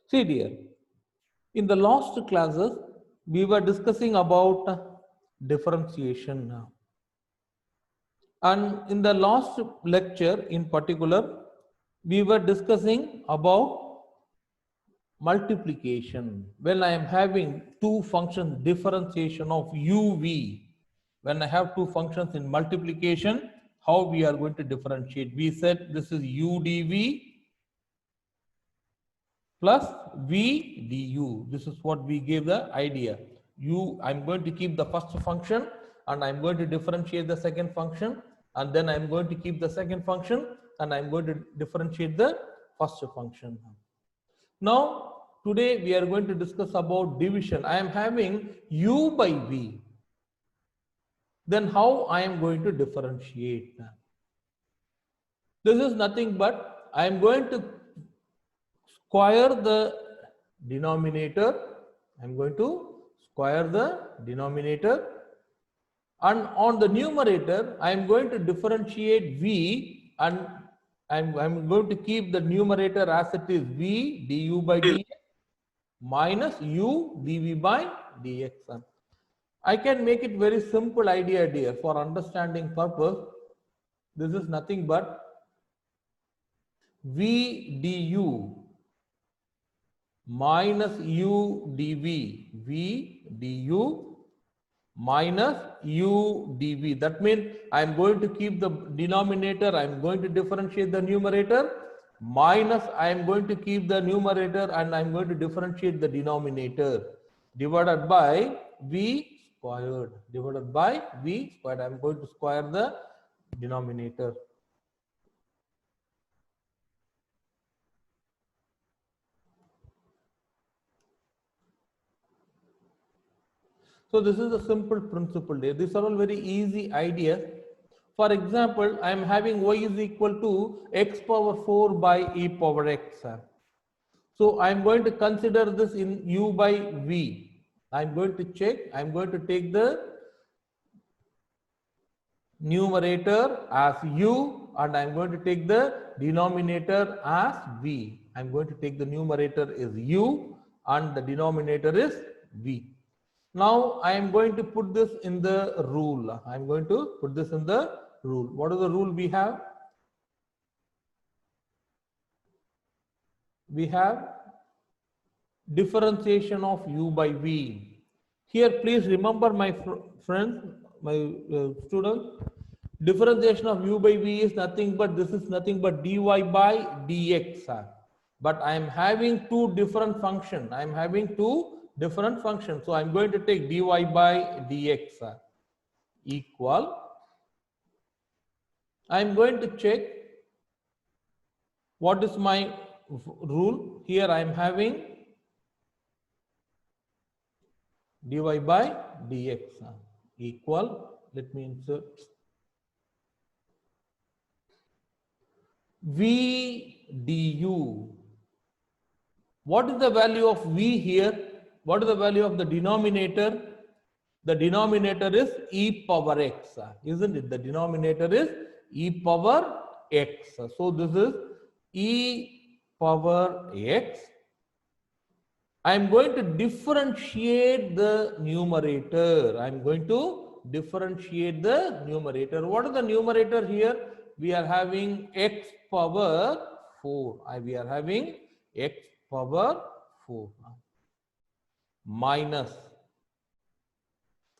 See dear, in the last classes, we were discussing about differentiation. And in the last lecture in particular, we were discussing about multiplication. When I am having two functions differentiation of uv, when I have two functions in multiplication, how we are going to differentiate? We said this is u dv plus v du. This is what we gave the idea. I'm going to keep the first function and I'm going to differentiate the second function, and then I'm going to keep the second function and I'm going to differentiate the first function. Now, today we are going to discuss about division. I am having u by v. Then how I am going to differentiate? This is nothing but I am going to square the denominator. I am going to square the denominator, and on the numerator I am going to differentiate v, and I'm going to keep the numerator as it is, v du by dx minus u dv by dx. I can make it very simple idea, dear, for understanding purpose. This is nothing but v du minus u dv, v du minus u dv. That means I am going to keep the denominator, I am going to differentiate the numerator, minus I am going to keep the numerator and I am going to differentiate the denominator, divided by v squared, divided by v squared. I am going to square the denominator. So this is a simple principle there. These are all very easy ideas. For example, I am having y is equal to x power 4 by e power x. So I am going to consider this in u by v. I am going to check. I am going to take the numerator as u and I am going to take the denominator as v. I am going to take the numerator is u and the denominator is v. Now I am going to put this in the rule. I am going to put this in the rule. What is the rule we have? We have differentiation of u by v. Here please remember, my friends, my students, differentiation of u by v is nothing but, this is nothing but dy by dx. But I am having two different functions. I am having two different functions. So I am going to take dy by dx equal. I am going to check what is my rule. Here I am having dy by dx equal, let me insert v du. What is the value of v here? What is the value of the denominator? The denominator is e power x, isn't it? The denominator is e power x. So this is e power x. I am going to differentiate the numerator. I am going to differentiate the numerator. What is the numerator here? We are having x power 4. We are having x power 4 minus.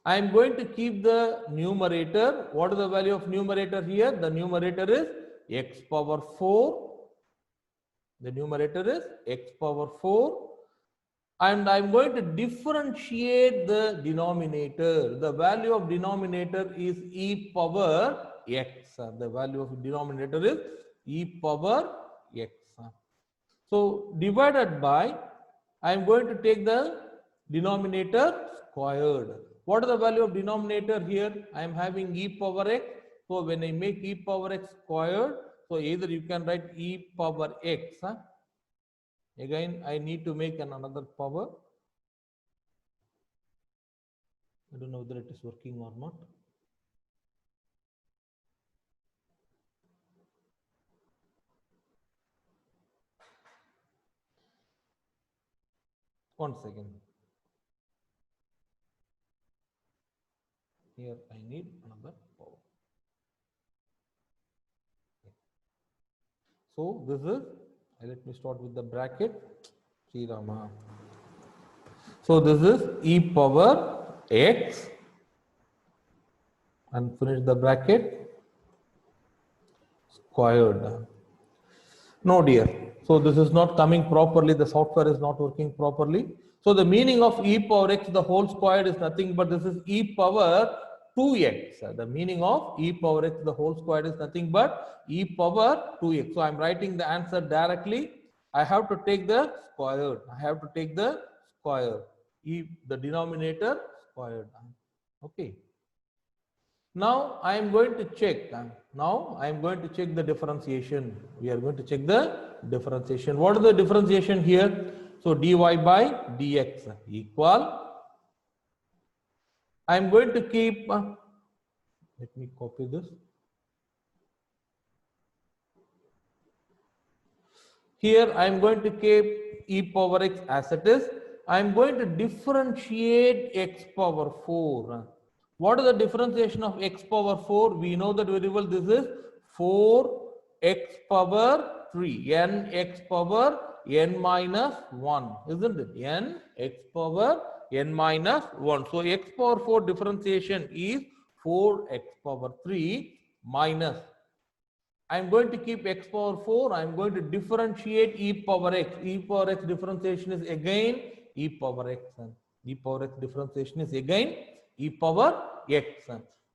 I am going to keep the numerator. What is the value of numerator here? The numerator is x power 4. The numerator is x power 4. And I am going to differentiate the denominator. The value of denominator is e power x. The value of denominator is e power x. So divided by, I am going to take the denominator squared. What is the value of denominator here? I am having e power x. So when I make e power x squared, so either you can write e power x. Again, I need to make another power. I don't know whether it is working or not. 1 second. Here I need another power. So this is, let me start with the bracket, Sri Rama. So this is e power x, and finish the bracket, squared. No dear. So this is not coming properly. The software is not working properly. So the meaning of e power x the whole squared is nothing but this is e power 2x. The meaning of e power x the whole squared is nothing but e power 2x. So I'm writing the answer directly. I have to take the squared. I have to take the square. The denominator squared. Okay. Now I am going to check. Now I am going to check the differentiation. We are going to check the differentiation. What is the differentiation here? So dy by dx equal. I am going to keep. Let me copy this. Here I am going to keep e power x as it is. I am going to differentiate x power 4. What is the differentiation of x power 4? We know that very well. This is 4x power 3, n x power n minus 1, isn't it? N x power n minus 1. So x power 4 differentiation is 4x power 3 minus. I am going to keep x power 4. I am going to differentiate e power x. E power x differentiation is again e power x. E power x differentiation is again e power x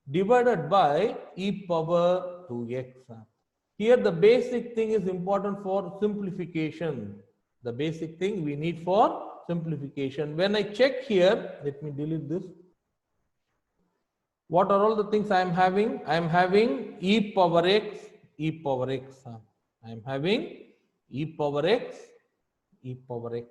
divided by e power 2x. Here the basic thing is important for simplification. The basic thing we need for simplification. When I check here, let me delete this. What are all the things I am having? I am having e power x, e power x. I am having e power x, e power x.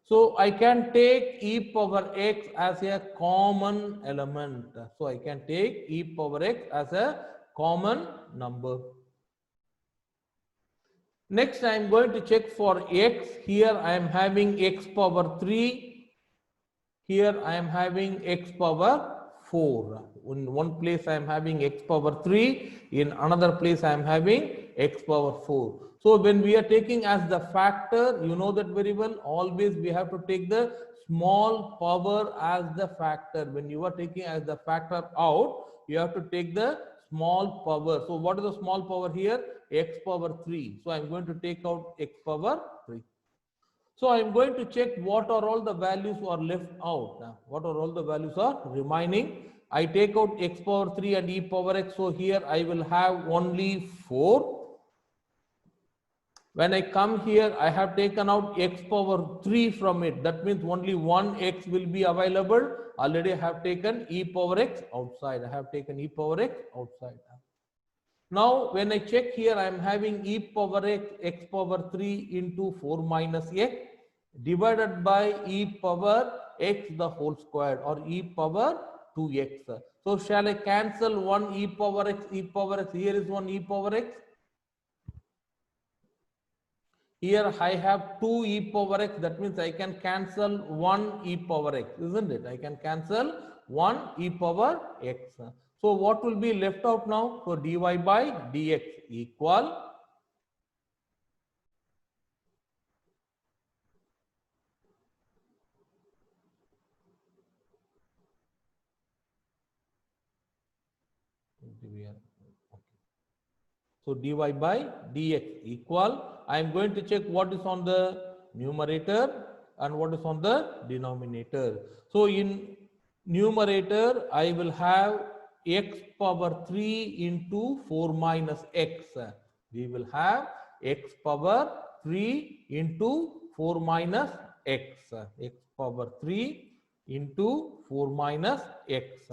So I can take e power x as a common element. So I can take e power x as a common number. Next I am going to check for x. Here I am having x power 3. Here I am having x power 4. In one place I am having x power 3. In another place I am having x power 4. So when we are taking as the factor, you know that very well, always we have to take the small power as the factor. When you are taking as the factor out, you have to take the small power. So what is the small power here? X power 3. So I am going to take out x power 3. So I am going to check what are all the values are left out. Now, what are all the values are remaining? I take out x power 3 and e power x. So here I will have only 4. When I come here, I have taken out x power 3 from it. That means only one x will be available. Already I have taken e power x outside. I have taken e power x outside. Now, when I check here, I am having e power x, x power 3 into 4 minus x divided by e power x the whole squared or e power 2x. So, shall I cancel one e power x, e power x? Here is one e power x. Here I have 2 e power x. That means I can cancel 1 e power x, isn't it? I can cancel 1 e power x. So what will be left out now? So dy by dx equal So dy by dx equal. I am going to check what is on the numerator and what is on the denominator. So in numerator, I will have x power 3 into 4 minus x. We will have x power 3 into 4 minus x. X power 3 into 4 minus x.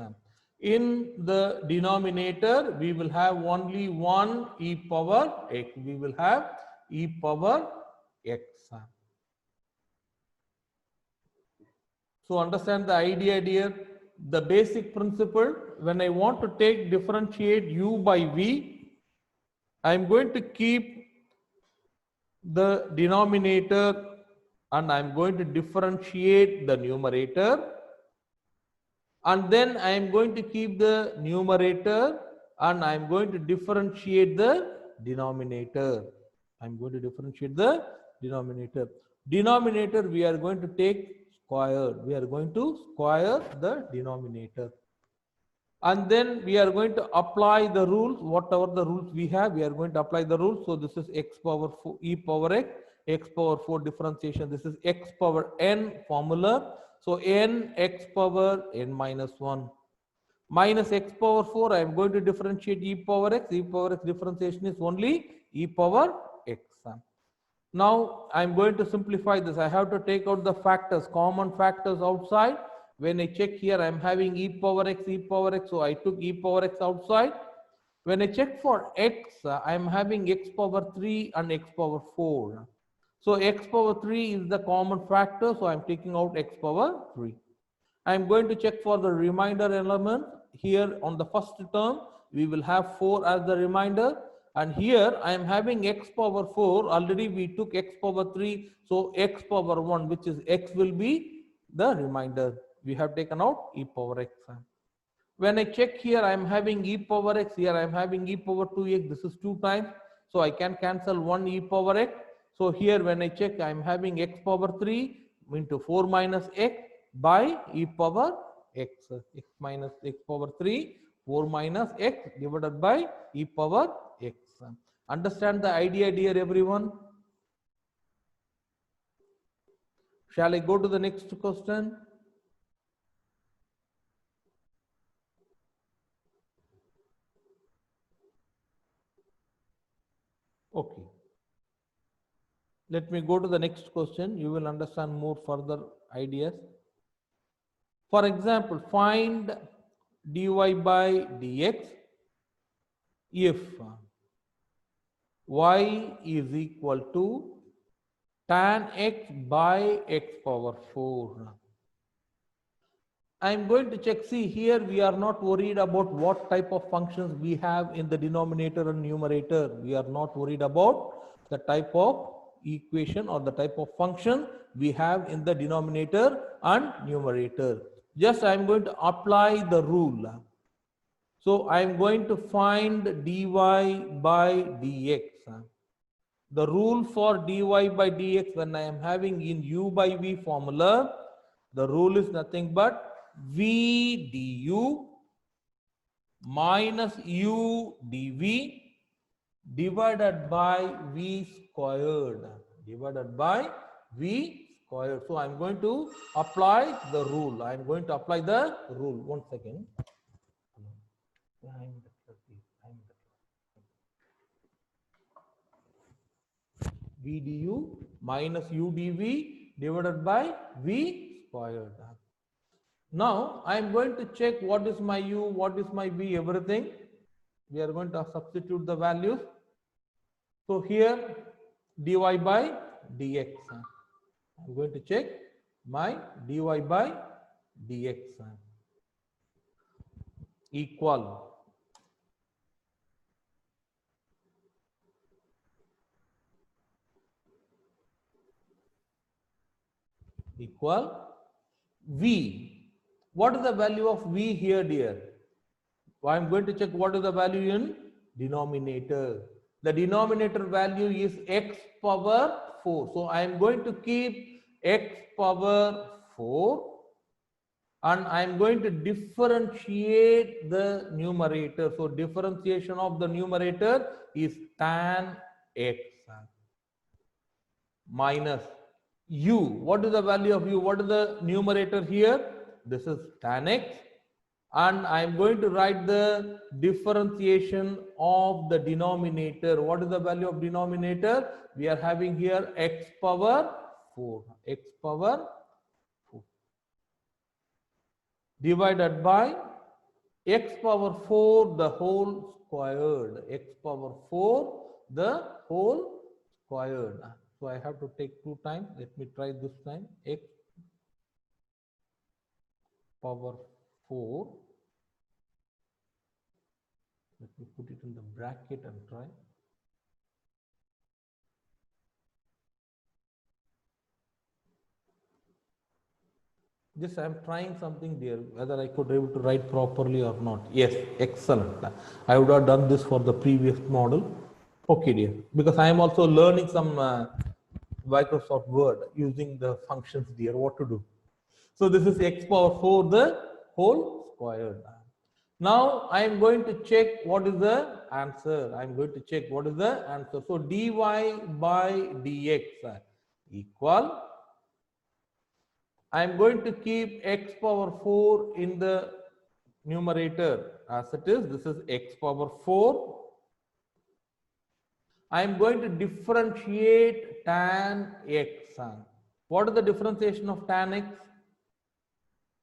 In the denominator, we will have only one e power x. We will have e power x. So understand the idea, dear. The basic principle, when I want to take differentiate u by v, I am going to keep the denominator and I'm going to differentiate the numerator, and then I am going to keep the numerator and I'm going to differentiate the denominator. I'm going to differentiate the denominator. Denominator we are going to take squared. We are going to square the denominator. And then we are going to apply the rules, whatever the rules we have, we are going to apply the rules. So this is x power 4, e power x power 4 differentiation. This is x power n formula. So n x power n minus 1 minus x power 4. I am going to differentiate e power x. E power x differentiation is only e power x. Now I am going to simplify this. I have to take out the factors, common factors outside. When I check here, I am having e power x, e power x. So I took e power x outside. When I check for x, I am having x power 3 and x power 4. So x power 3 is the common factor. So I am taking out x power 3. I am going to check for the remainder element. Here on the first term, we will have 4 as the remainder. And here I am having x power 4. Already we took x power 3. So x power 1, which is x, will be the remainder. We have taken out e power x. When I check here, I am having e power x. Here I am having e power 2x. This is 2 times. So I can cancel 1 e power x. So here when I check, I am having x power 3 into 4 minus x by e power x. X minus x power 3, 4 minus x divided by e power x. Understand the idea, dear everyone? Shall I go to the next question? Okay. Let me go to the next question. You will understand more further ideas. For example, find dy by dx if y is equal to tan x by x power 4. I am going to check. See, here we are not worried about what type of functions we have in the denominator and numerator. We are not worried about the type of equation or the type of function we have in the denominator and numerator. Just I am going to apply the rule. So I am going to find dy by dx. The rule for dy by dx, when I am having in u by v formula, the rule is nothing but v du minus u dv divided by v squared. Divided by v squared. So I am going to apply the rule. I am going to apply the rule. 1 second. v du minus u dv divided by v squared. Now I am going to check what is my u, what is my v, everything. We are going to substitute the values. So here dy by dx. I am going to check my dy by dx equal v. What is the value of v here, dear? I am going to check what is the value in denominator. The denominator value is x power 4. So I am going to keep x power 4 and I am going to differentiate the numerator. So differentiation of the numerator is tan x minus u. What is the value of u? What is the numerator here? This is tan x. And I am going to write the differentiation of the denominator. What is the value of denominator? We are having here x power 4. X power 4 divided by x power 4 the whole squared. X power 4 the whole squared. So I have to take 2 times. Let me try this time. X power 4. Let me put it in the bracket and try. Just I'm trying something dear, whether I could able to write properly or not. Yes, excellent. I would have done this for the previous model. Okay, dear, because I am also learning some Microsoft Word using the functions, dear. What to do? So this is x power 4 the whole squared. Now I am going to check what is the answer. I am going to check what is the answer. So dy by dx equal. I am going to keep x power 4 in the numerator as it is. This is x power 4. I am going to differentiate tan x. What is the differentiation of tan x?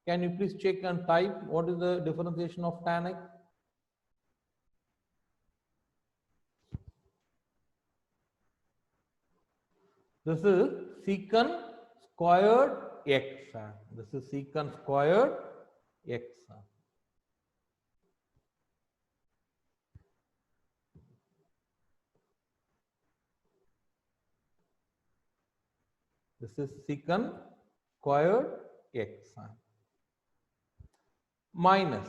Can you please check and type what is the differentiation of tan x? This is secant squared x. This is secant squared x. This is secant squared x minus.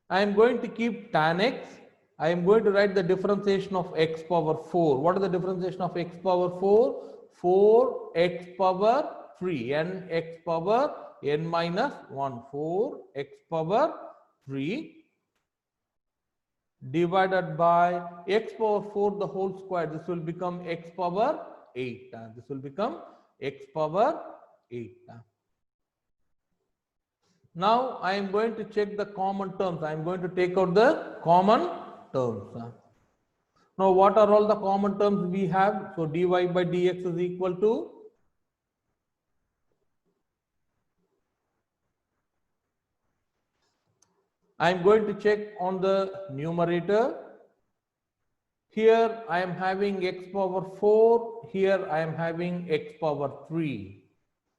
I am going to keep tan x. I am going to write the differentiation of x power 4. What is the differentiation of x power 4? 4 x power 3 n x power n minus 1. 4 x power 3 divided by x power 4 the whole square. This will become x power 8. This will become x power 8. Now I am going to check the common terms. I am going to take out the common terms. Now what are all the common terms we have? So dy by dx is equal to I am going to check on the numerator. Here I am having x power 4. Here I am having x power 3.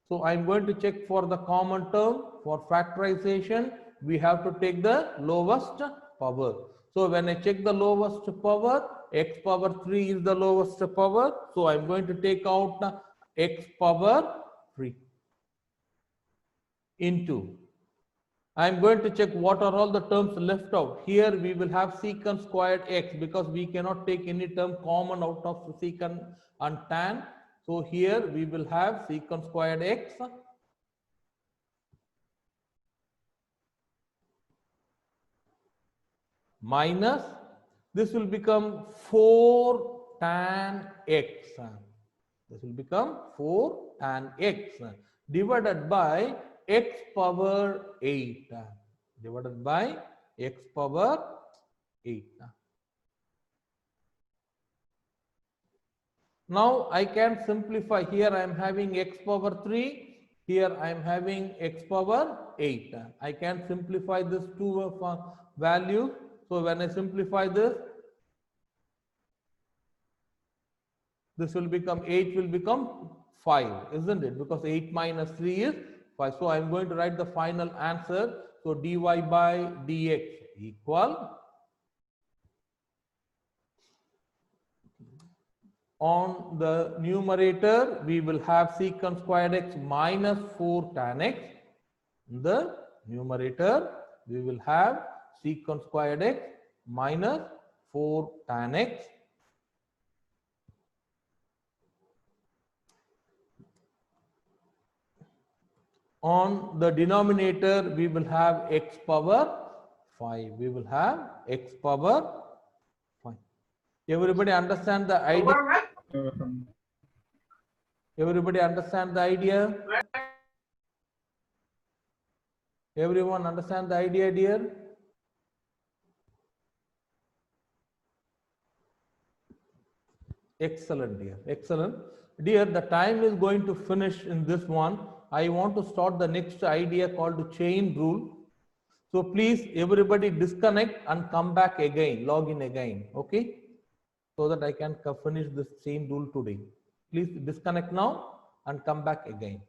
So I am going to check for the common term. For factorization, we have to take the lowest power. So when I check the lowest power, x power 3 is the lowest power. So I am going to take out x power 3 into. I am going to check what are all the terms left out. Here we will have secant squared x because we cannot take any term common out of secant and tan. So here we will have secant squared x minus this will become 4 tan x. This will become 4 tan x divided by x power 8 divided by x power 8. Now I can simplify. Here I am having x power 3. Here I am having x power 8. I can simplify this two values. So when I simplify this, this will become 8 will become 5, isn't it? Because 8 minus 3 is 5. So I am going to write the final answer. So dy by dx equal. On the numerator, we will have secant squared x minus 4 tan x. In the numerator, we will have secant squared x minus 4 tan x. On the denominator, we will have x power 5. We will have x power 5. Everybody understand the idea? Everybody understand the idea? Everyone understand the idea, dear? Excellent, dear. Excellent. Dear, the time is going to finish in this one. I want to start the next idea called chain rule. So please, everybody disconnect and come back again, log in again, okay? So that I can finish this chain rule today. Please disconnect now and come back again.